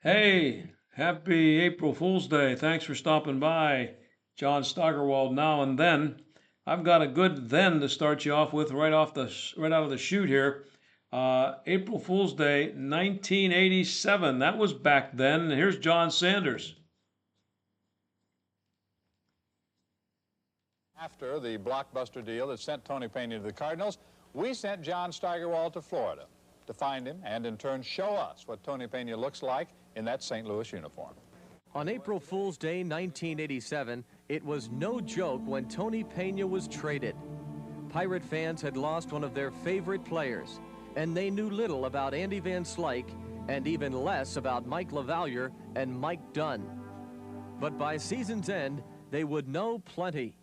Hey, happy April Fool's Day. Thanks for stopping by. John Steigerwald now and then. I've got a good then to start you off with right out of the chute here. April Fool's Day, 1987. That was back then. Here's John Sanders. After the blockbuster deal that sent Tony Pena to the Cardinals, we sent John Steigerwald to Florida to find him and in turn show us what Tony Pena looks like in that St. Louis uniform. On April Fool's Day 1987, it was no joke when Tony Pena was traded. Pirate fans had lost one of their favorite players, and they knew little about Andy Van Slyke and even less about Mike LaValliere and Mike Dunn. But by season's end, they would know plenty.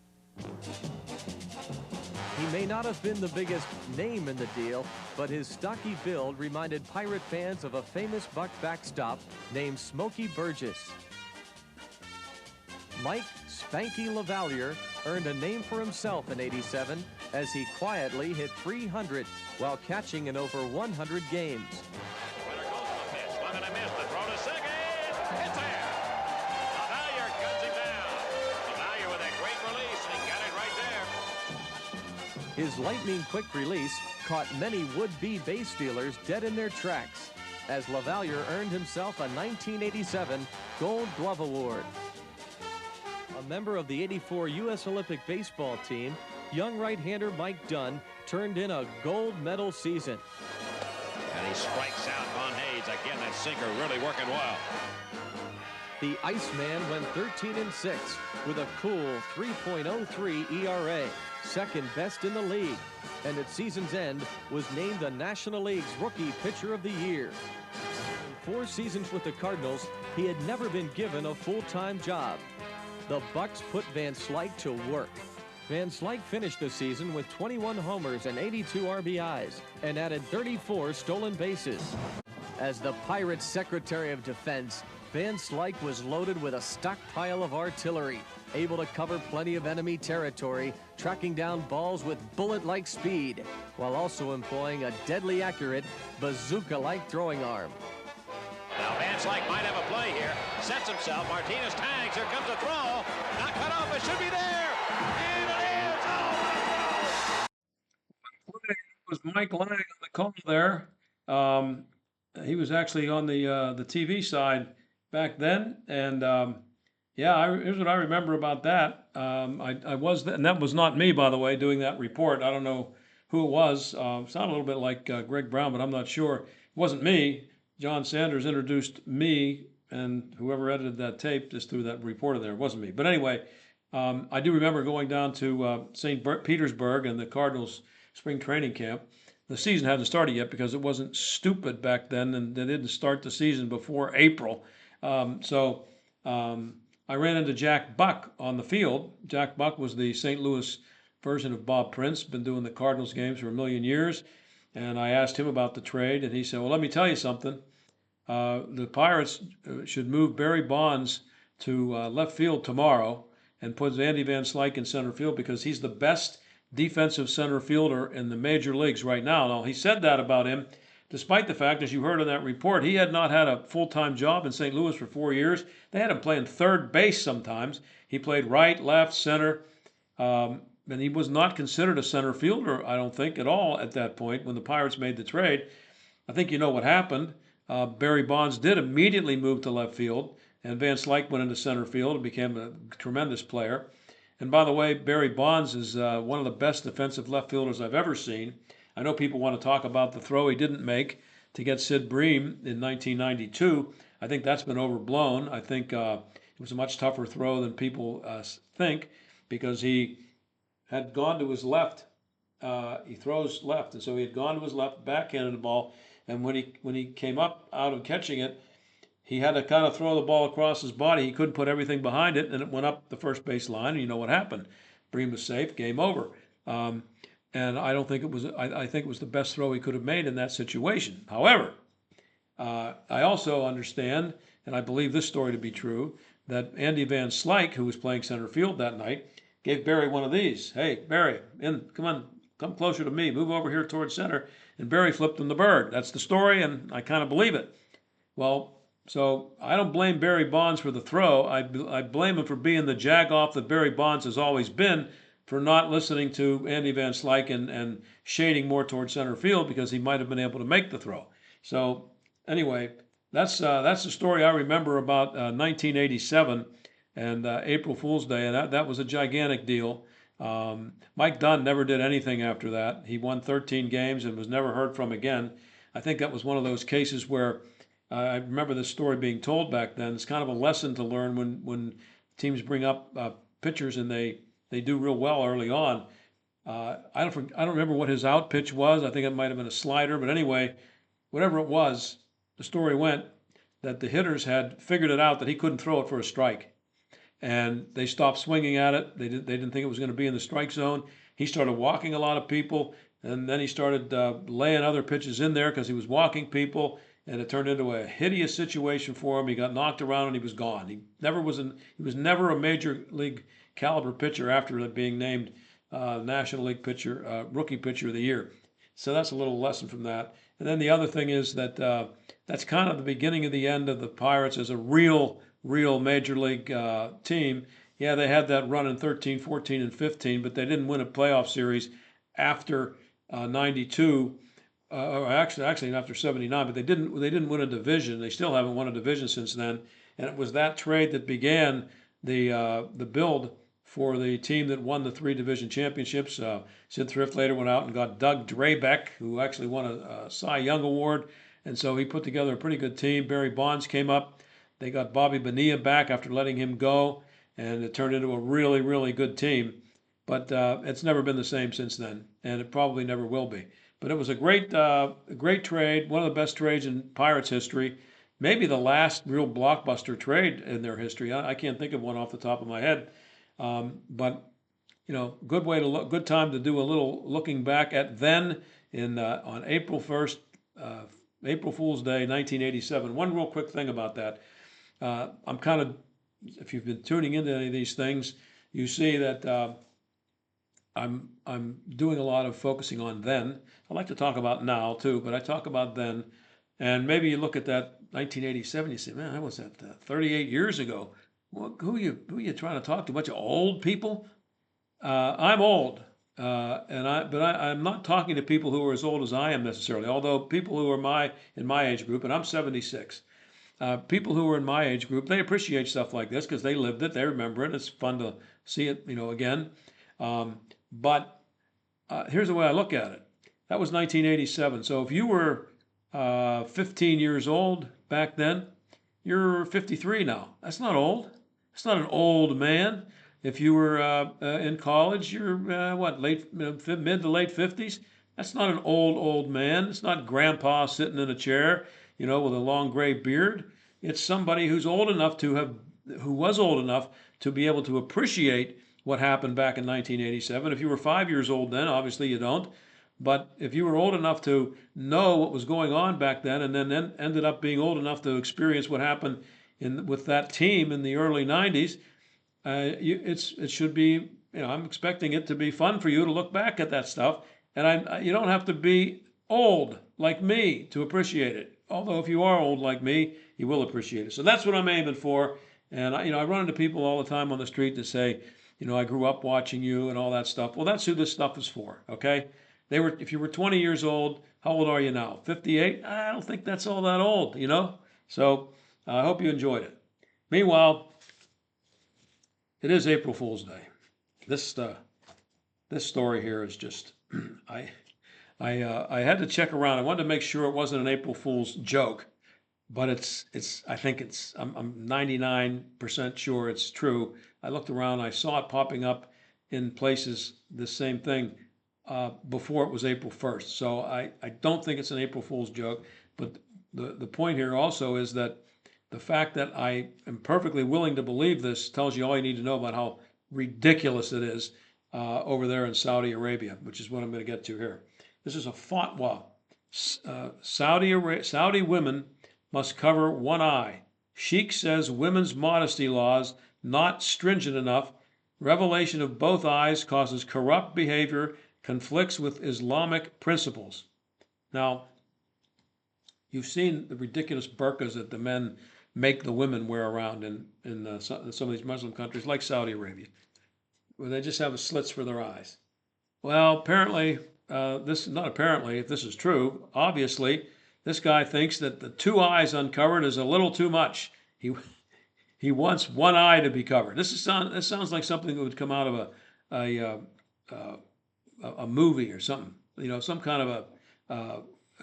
He may not have been the biggest name in the deal, but his stocky build reminded Pirate fans of a famous Buck backstop named Smokey Burgess. Mike Spanky LaValliere earned a name for himself in '87 as he quietly hit 300 while catching in over 100 games. His lightning-quick release caught many would-be base stealers dead in their tracks as LaValliere earned himself a 1987 Gold Glove Award. A member of the '84 U.S. Olympic baseball team, young right-hander Mike Dunn turned in a gold medal season. And he strikes out Von Hayes. Again, that sinker really working well. The Iceman went 13-6 with a cool 3.03 ERA. Second best in the league, and at season's end was named the National League's Rookie Pitcher of the Year. In 4 seasons with the Cardinals, he had never been given a full-time job. The Bucks put Van Slyke to work. Van Slyke finished the season with 21 homers and 82 RBIs and added 34 stolen bases. As the Pirates' Secretary of Defense, Van Slyke was loaded with a stockpile of artillery, able to cover plenty of enemy territory, tracking down balls with bullet-like speed, while also employing a deadly accurate, bazooka-like throwing arm. Now Van Slyke might have a play here. Sets himself. Martinez tags. Here comes a throw. Not cut off. It should be there. And it is. Oh, what a throw. It was Mike Lang on the call there. He was actually on the TV side back then, and yeah, here's what I remember about that. I was, and that was not me, by the way, doing that report. I don't know who it was. Sounded a little bit like Greg Brown, but I'm not sure. It wasn't me. John Sanders introduced me, and whoever edited that tape just threw that report in there. It wasn't me. But anyway, I do remember going down to St. Petersburg and the Cardinals spring training camp. The season hadn't started yet because it wasn't stupid back then, and they didn't start the season before April. I ran into Jack Buck on the field. Jack Buck was the St. Louis version of Bob Prince, been doing the Cardinals games for a million years. And I asked him about the trade, and he said, well, let me tell you something. The Pirates should move Barry Bonds to left field tomorrow and put Andy Van Slyke in center field because he's the best defensive center fielder in the major leagues right now. Now, he said that about him, despite the fact, as you heard in that report, he had not had a full-time job in St. Louis for 4 years. They had him playing third base sometimes. He played right, left, center, and he was not considered a center fielder, I don't think, at all at that point when the Pirates made the trade. I think you know what happened. Barry Bonds did immediately move to left field, and Van Slyke went into center field and became a tremendous player. And by the way, Barry Bonds is one of the best defensive left fielders I've ever seen. I know people want to talk about the throw he didn't make to get Sid Bream in 1992. I think that's been overblown. I think it was a much tougher throw than people think because he had gone to his left. He throws left, and so he had gone to his left, backhanded the ball, and when he came up out of catching it, he had to kind of throw the ball across his body. He couldn't put everything behind it, and it went up the first base line, and you know what happened. Bream was safe, game over. And I don't think it was, I think it was the best throw he could have made in that situation. However, I also understand, and I believe this story to be true, that Andy Van Slyke, who was playing center field that night, gave Barry one of these. Hey, Barry, come on, come closer to me, move over here towards center. And Barry flipped him the bird. That's the story, and I kind of believe it. Well, So I don't blame Barry Bonds for the throw. I blame him for being the jagoff that Barry Bonds has always been, for not listening to Andy Van Slyke and shading more towards center field because he might have been able to make the throw. So anyway, that's the story I remember about 1987 and April Fool's Day, and that was a gigantic deal. Mike Dunn never did anything after that. He won 13 games and was never heard from again. I think that was one of those cases where I remember this story being told back then. It's kind of a lesson to learn when teams bring up pitchers and they do real well early on. I don't remember what his out pitch was. I think it might have been a slider, but anyway, whatever it was, the story went that the hitters had figured it out that he couldn't throw it for a strike, and they stopped swinging at it. They didn't think it was going to be in the strike zone. He started walking a lot of people, and then he started laying other pitches in there because he was walking people, and it turned into a hideous situation for him. He got knocked around and he was gone. He was never a major league caliber pitcher after being named National League pitcher, rookie pitcher of the year. So that's a little lesson from that. And then the other thing is that that's kind of the beginning of the end of the Pirates as a real major league team. Yeah, they had that run in 13, 14, and 15, but they didn't win a playoff series after 92. Or actually after 79, but they didn't win a division. They still haven't won a division since then. And it was that trade that began the build for the team that won the 3 division championships. Sid Thrift later went out and got Doug Drabeck, who actually won a Cy Young Award, and so he put together a pretty good team. Barry Bonds came up. They got Bobby Bonilla back after letting him go, and it turned into a really good team. But it's never been the same since then, and it probably never will be. But it was a great trade, one of the best trades in Pirates history, maybe the last real blockbuster trade in their history. I can't think of one off the top of my head, but good time to do a little looking back at then on April 1st, April Fool's Day, 1987. One real quick thing about that, if you've been tuning into any of these things, you see that I'm doing a lot of focusing on then. I like to talk about now too, but I talk about then. And maybe you look at that 1987, you say, man, that was 38 years ago. Well, who are you trying to talk to? A bunch of old people? I'm old, but I'm not talking to people who are as old as I am necessarily. Although people who are in my age group, and I'm 76. People who are in my age group, they appreciate stuff like this because they lived it, they remember it. It's fun to see it, again. But here's the way I look at it. That was 1987. So if you were 15 years old back then, you're 53 now. That's not old. It's not an old man. If you were in college, you're mid to late 50s. That's not an old man. It's not grandpa sitting in a chair, with a long gray beard. It's somebody who was old enough to be able to appreciate what happened back in 1987. If you were 5 years old then, obviously you don't. But if you were old enough to know what was going on back then, and then ended up being old enough to experience what happened with that team in the early 90s, it should be, I'm expecting it to be fun for you to look back at that stuff. And you don't have to be old like me to appreciate it. Although if you are old like me, you will appreciate it. So that's what I'm aiming for. And I run into people all the time on the street that say, I grew up watching you and all that stuff. Well, that's who this stuff is for, okay? If you were 20 years old, how old are you now? 58? I don't think that's all that old, So I hope you enjoyed it. Meanwhile, it is April Fool's Day. This story here is just, I had to check around. I wanted to make sure it wasn't an April Fool's joke, but I'm 99% sure it's true. I looked around, I saw it popping up in places, the same thing, before it was April 1st. So I don't think it's an April Fool's joke, but the point here also is that the fact that I am perfectly willing to believe this tells you all you need to know about how ridiculous it is over there in Saudi Arabia, which is what I'm going to get to here. This is a fatwa. Saudi women must cover one eye. Sheikh says women's modesty laws not stringent enough. Revelation of both eyes causes corrupt behavior, conflicts with Islamic principles. Now, you've seen the ridiculous burqas that the men make the women wear around in some of these Muslim countries like Saudi Arabia, where they just have slits for their eyes. Well, apparently, not apparently, if this is true, obviously, this guy thinks that the two eyes uncovered is a little too much. He wants one eye to be covered. This sounds like something that would come out of a a movie or something. Some kind of a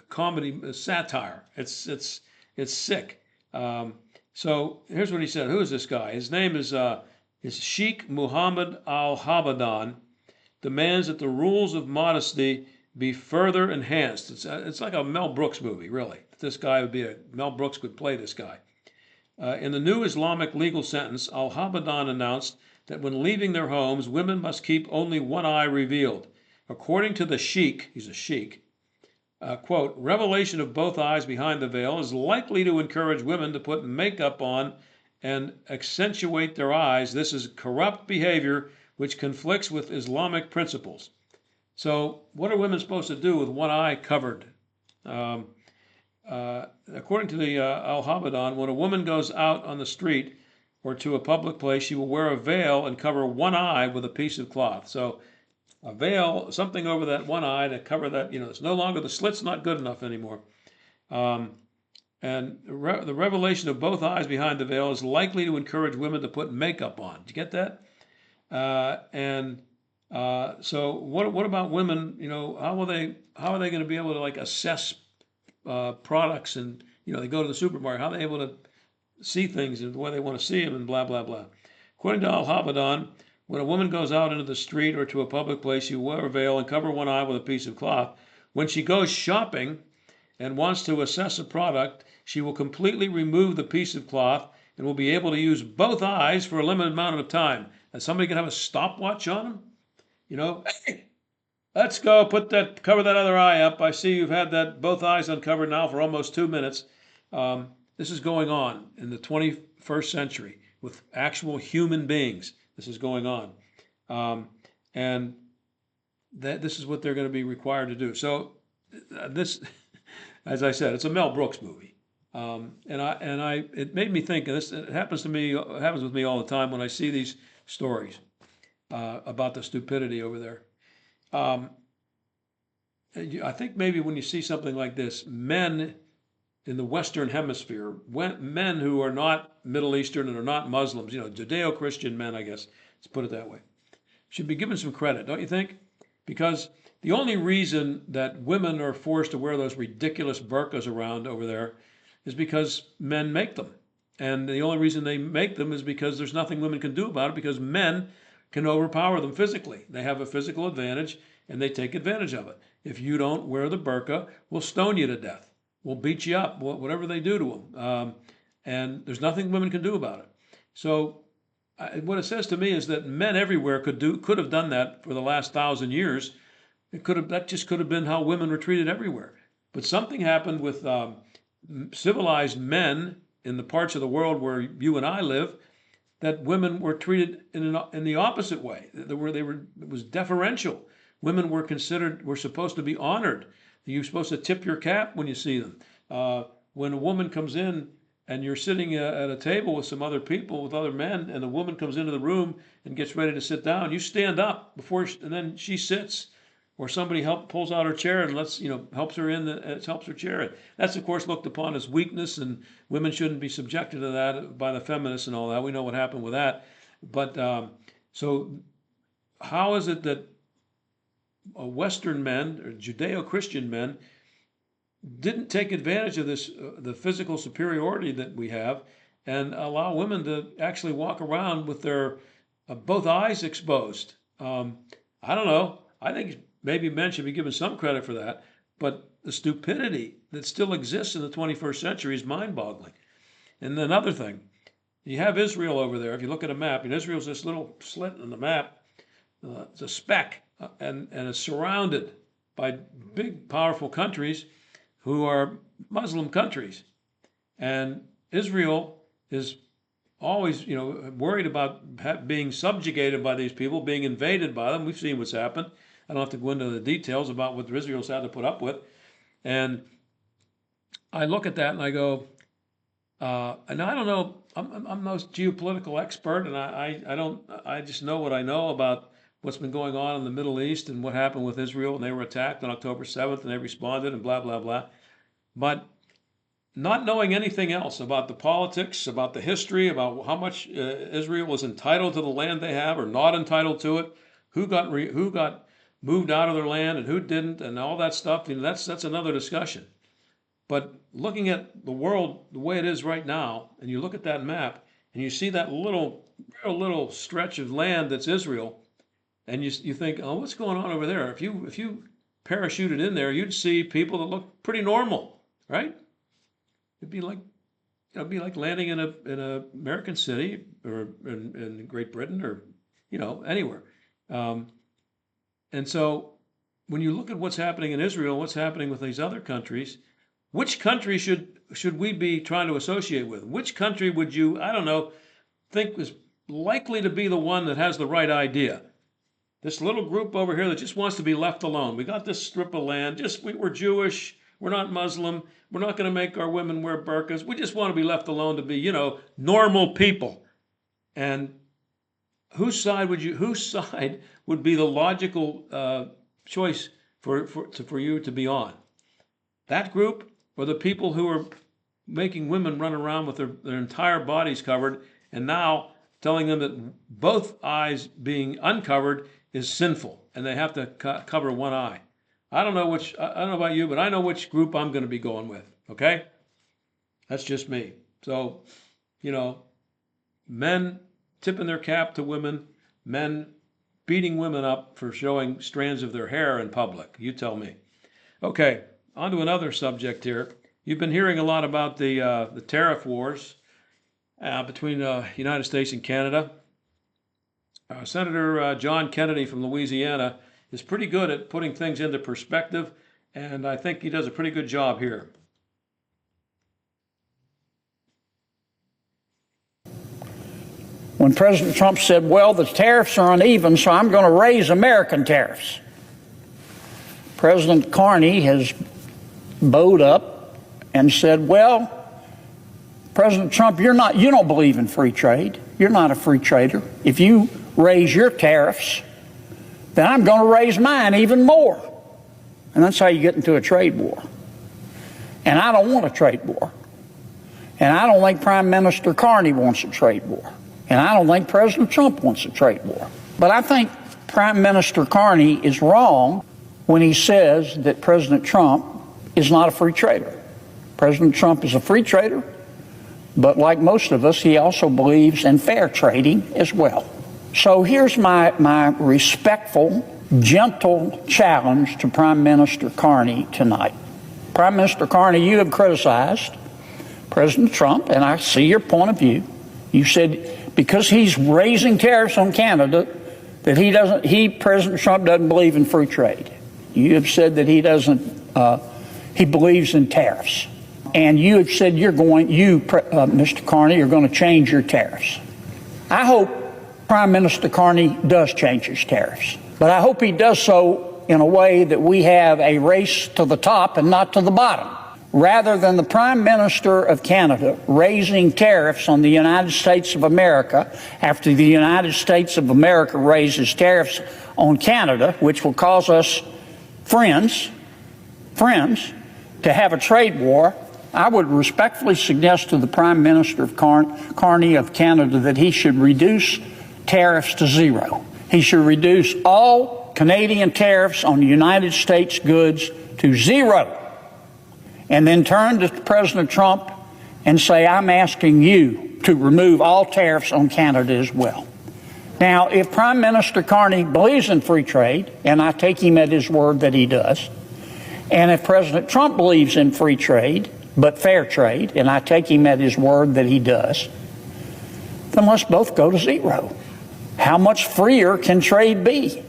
comedy, a satire. It's sick. So here's what he said. Who is this guy? His name is Sheikh Mohammed Al Habadan. Demands that the rules of modesty be further enhanced. It's like a Mel Brooks movie, really. This guy would be Mel Brooks could play this guy. In the new Islamic legal sentence, Al Habadan announced that when leaving their homes, women must keep only one eye revealed. According to the sheikh, he's a sheikh, quote, revelation of both eyes behind the veil is likely to encourage women to put makeup on and accentuate their eyes. This is corrupt behavior which conflicts with Islamic principles. So what are women supposed to do with one eye covered? According to the Al-Habadan, when a woman goes out on the street or to a public place, she will wear a veil and cover one eye with a piece of cloth. So a veil, something over that one eye to cover that, it's no longer, the slit's not good enough anymore. And the revelation of both eyes behind the veil is likely to encourage women to put makeup on. Did you get that? So what about women? How are they going to be able to assess products, and they go to the supermarket? How are they able to see things the way they want to see them, and blah blah blah? According to Al-Habadan, when a woman goes out into the street or to a public place, she will wear a veil and cover one eye with a piece of cloth. When she goes shopping and wants to assess a product, she will completely remove the piece of cloth and will be able to use both eyes for a limited amount of time. And somebody can have a stopwatch on them. Hey, let's go cover that other eye up. I see you've had both eyes uncovered now for almost 2 minutes. This is going on in the 21st century with actual human beings. This is going on. And this is what they're going to be required to do. So this, as I said, it's a Mel Brooks movie. It made me think, and it happens with me all the time when I see these stories about the stupidity over there. I think maybe when you see something like this, men in the Western Hemisphere, men who are not Middle Eastern and are not Muslims, Judeo-Christian men, I guess, let's put it that way, should be given some credit, don't you think? Because the only reason that women are forced to wear those ridiculous burqas around over there is because men make them. And the only reason they make them is because there's nothing women can do about it, because men can overpower them physically. They have a physical advantage, and they take advantage of it. If you don't wear the burqa, we'll stone you to death. We'll beat you up, whatever they do to them. And there's nothing women can do about it. So what it says to me is that men everywhere could have done that for the last 1,000 years. That just could have been how women were treated everywhere. But something happened with civilized men in the parts of the world where you and I live, that women were treated in the opposite way. It was deferential. Women were supposed to be honored. You're supposed to tip your cap when you see them. When a woman comes in and you're sitting at a table with some other people, with other men, and the woman comes into the room and gets ready to sit down, you stand up and then she sits, or somebody pulls out her chair and helps her helps her chair in. That's of course looked upon as weakness, and women shouldn't be subjected to that by the feminists and all that. We know what happened with that. But so how is it that Western men or Judeo-Christian men didn't take advantage of this, the physical superiority that we have, and allow women to actually walk around with their both eyes exposed? I don't know. I think maybe men should be given some credit for that, but the stupidity that still exists in the 21st century is mind-boggling. And another thing, you have Israel over there. If you look at a map, and Israel's this little slit in the map, it's a speck, and it's surrounded by big, powerful countries who are Muslim countries. And Israel is always, worried about being subjugated by these people, being invaded by them. We've seen what's happened. I don't have to go into the details about what Israel's had to put up with. And I look at that and I go, And I don't know. I'm no geopolitical expert, and I don't. I just know what I know about what's been going on in the Middle East and what happened with Israel, and they were attacked on October 7th, and they responded, and blah blah blah. But not knowing anything else about the politics, about the history, about how much Israel was entitled to the land they have or not entitled to it, who got moved out of their land and who didn't, and all that stuff. That's another discussion. But looking at the world the way it is right now, and you look at that map, and you see that real little stretch of land that's Israel, and you think, oh, what's going on over there? If you parachuted in there, you'd see people that look pretty normal, right? It'd be like landing in a American city or in Great Britain or anywhere. And so when you look at what's happening in Israel, what's happening with these other countries, which country should we be trying to associate with? Which country would you, I don't know, think is likely to be the one that has the right idea? This little group over here that just wants to be left alone. We got this strip of land. We're Jewish. We're not Muslim. We're not going to make our women wear burqas. We just want to be left alone to be, normal people. And whose side would be the logical choice for you to be on? That group, or the people who are making women run around with their entire bodies covered, and now telling them that both eyes being uncovered is sinful, and they have to cover one eye? I don't know about you, but I know which group I'm going to be going with. Okay, that's just me. So, men tipping their cap to women, men beating women up for showing strands of their hair in public. You tell me. Okay, on to another subject here. You've been hearing a lot about the tariff wars between the United States and Canada. Senator John Kennedy from Louisiana is pretty good at putting things into perspective, and I think he does a pretty good job here. When President Trump said, well, the tariffs are uneven, so I'm going to raise American tariffs. President Carney has bowed up and said, well, President Trump, you don't believe in free trade. You're not a free trader. If you raise your tariffs, then I'm going to raise mine even more. And that's how you get into a trade war. And I don't want a trade war. And I don't think Prime Minister Carney wants a trade war. And I don't think President Trump wants a trade war. But I think Prime Minister Carney is wrong when he says that President Trump is not a free trader. President Trump is a free trader, but like most of us, he also believes in fair trading as well. So here's my respectful, gentle challenge to Prime Minister Carney tonight. Prime Minister Carney, you have criticized President Trump, and I see your point of view. You said because he's raising tariffs on Canada, that President Trump doesn't believe in free trade. You have said that he believes in tariffs. And you have said Mr. Carney, you're going to change your tariffs. I hope Prime Minister Carney does change his tariffs. But I hope he does so in a way that we have a race to the top and not to the bottom. Rather than the Prime Minister of Canada raising tariffs on the United States of America after the United States of America raises tariffs on Canada, which will cause us friends to have a trade war, I would respectfully suggest to the Prime Minister of Carney of Canada that he should reduce tariffs to zero. He should reduce all Canadian tariffs on United States goods to zero. And then turn to President Trump and say, I'm asking you to remove all tariffs on Canada as well. Now, if Prime Minister Carney believes in free trade, and I take him at his word that he does, and if President Trump believes in free trade, but fair trade, and I take him at his word that he does, then let's both go to zero. How much freer can trade be?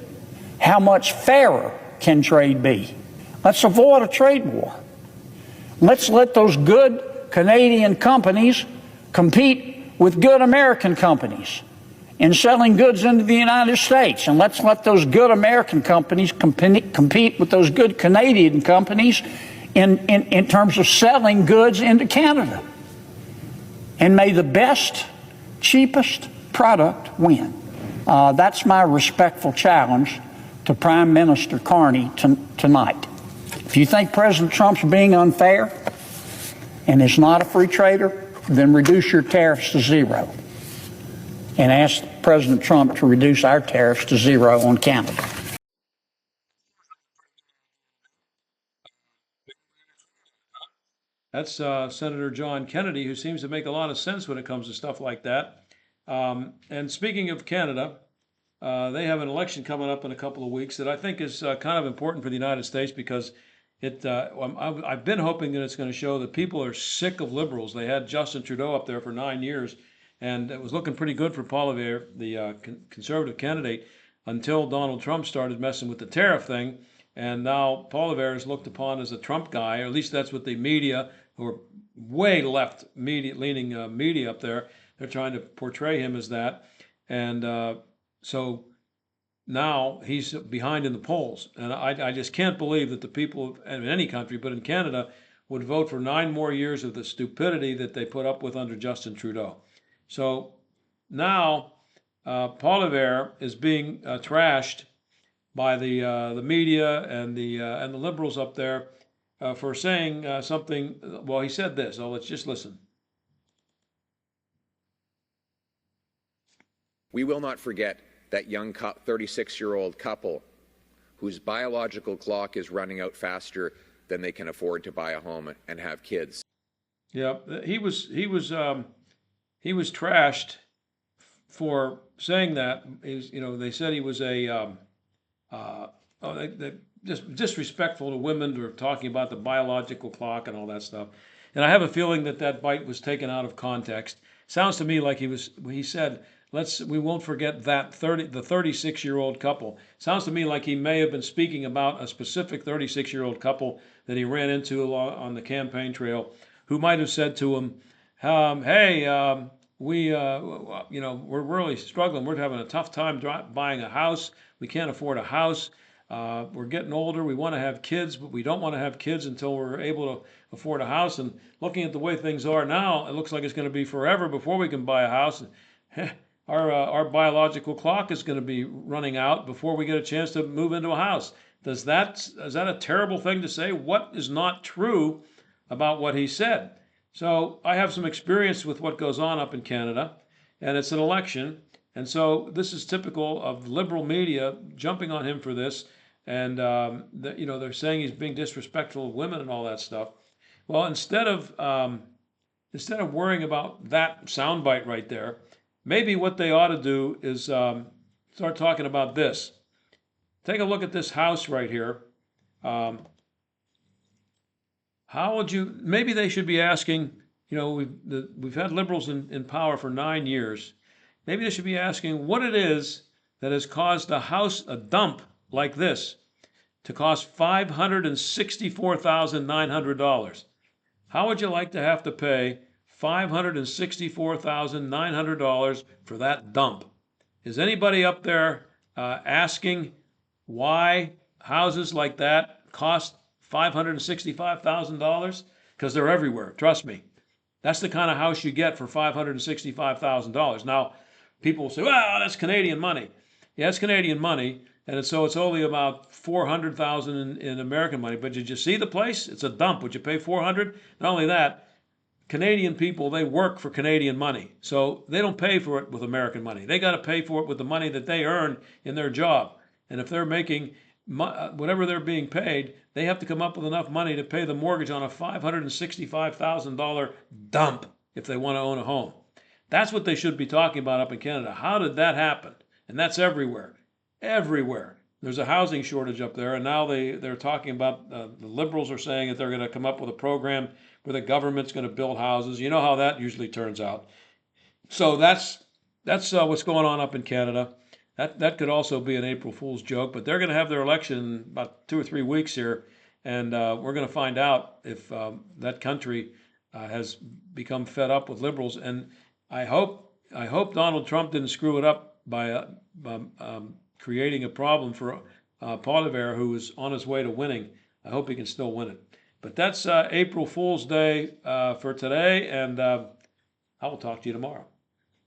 How much fairer can trade be? Let's avoid a trade war. Let's let those good Canadian companies compete with good American companies in selling goods into the United States. And let's let those good American companies compete with those good Canadian companies in terms of selling goods into Canada. and may the best, cheapest product win. That's my respectful challenge to Prime Minister Carney tonight. If you think President Trump's being unfair and is not a free trader, then reduce your tariffs to zero. And ask President Trump to reduce our tariffs to zero on Canada. That's Senator John Kennedy, who seems to make a lot of sense when it comes to stuff like that. And speaking of Canada, they have an election coming up in a couple of weeks that I think is kind of important for the United States because I've been hoping that it's going to show that people are sick of liberals. They had Justin Trudeau up there for 9 years, and it was looking pretty good for Poilievre, the conservative candidate, until Donald Trump started messing with the tariff thing. And now Poilievre is looked upon as a Trump guy, or at least that's what the media, who are way left leaning media up there, they're trying to portray him as that. And so now he's behind in the polls. And I just can't believe that the people in any country, but in Canada, would vote for 9 more years of the stupidity that they put up with under Justin Trudeau. So now Poilievre is being trashed by the media and the liberals up there for saying something. Well, he said this. Oh, let's just listen. We will not forget that young 36-year-old couple whose biological clock is running out faster than they can afford to buy a home and have kids. Yeah, he was trashed for saying that. They said he was just disrespectful to women who are talking about the biological clock and all that stuff. And I have a feeling that bite was taken out of context. Sounds to me like he said, we won't forget that the 36-year-old couple. Sounds to me like he may have been speaking about a specific 36-year-old couple that he ran into on the campaign trail, who might have said to him, "Hey, we're really struggling. We're having a tough time buying a house. We can't afford a house. We're getting older. We want to have kids, but we don't want to have kids until we're able to afford a house. And looking at the way things are now, it looks like it's going to be forever before we can buy a house. Our biological clock is going to be running out before we get a chance to move into a house." Is that a terrible thing to say? What is not true about what he said? So I have some experience with what goes on up in Canada, and it's an election. And so this is typical of liberal media jumping on him for this. And, they're saying he's being disrespectful of women and all that stuff. Well, instead of worrying about that soundbite right there, maybe what they ought to do is start talking about this. Take a look at this house right here. Maybe they should be asking, we've had liberals in power for 9 years. Maybe they should be asking what it is that has caused a dump like this, to cost $564,900. How would you like to have to pay $564,900 for that dump? Is anybody up there asking why houses like that cost $565,000? Because they're everywhere, trust me. That's the kind of house you get for $565,000. Now, people will say, well, that's Canadian money. Yeah, it's Canadian money, and it's only about $400,000 in American money. But did you see the place? It's a dump. Would you pay $400,000? Not only that, Canadian people, they work for Canadian money. So they don't pay for it with American money. They got to pay for it with the money that they earn in their job. And if they're making whatever they're being paid, they have to come up with enough money to pay the mortgage on a $565,000 dump if they want to own a home. That's what they should be talking about up in Canada. How did that happen? And that's everywhere. Everywhere. There's a housing shortage up there, and now they're talking about, the liberals are saying that they're going to come up with a program where the government's going to build houses. You know how that usually turns out. So that's what's going on up in Canada. That could also be an April Fool's joke, but they're going to have their election in about 2 or 3 weeks here, and we're going to find out if that country has become fed up with liberals. And I hope Donald Trump didn't screw it up by creating a problem for Poilievre, who is on his way to winning. I hope he can still win it. But that's April Fool's Day for today, and how I will talk to you tomorrow.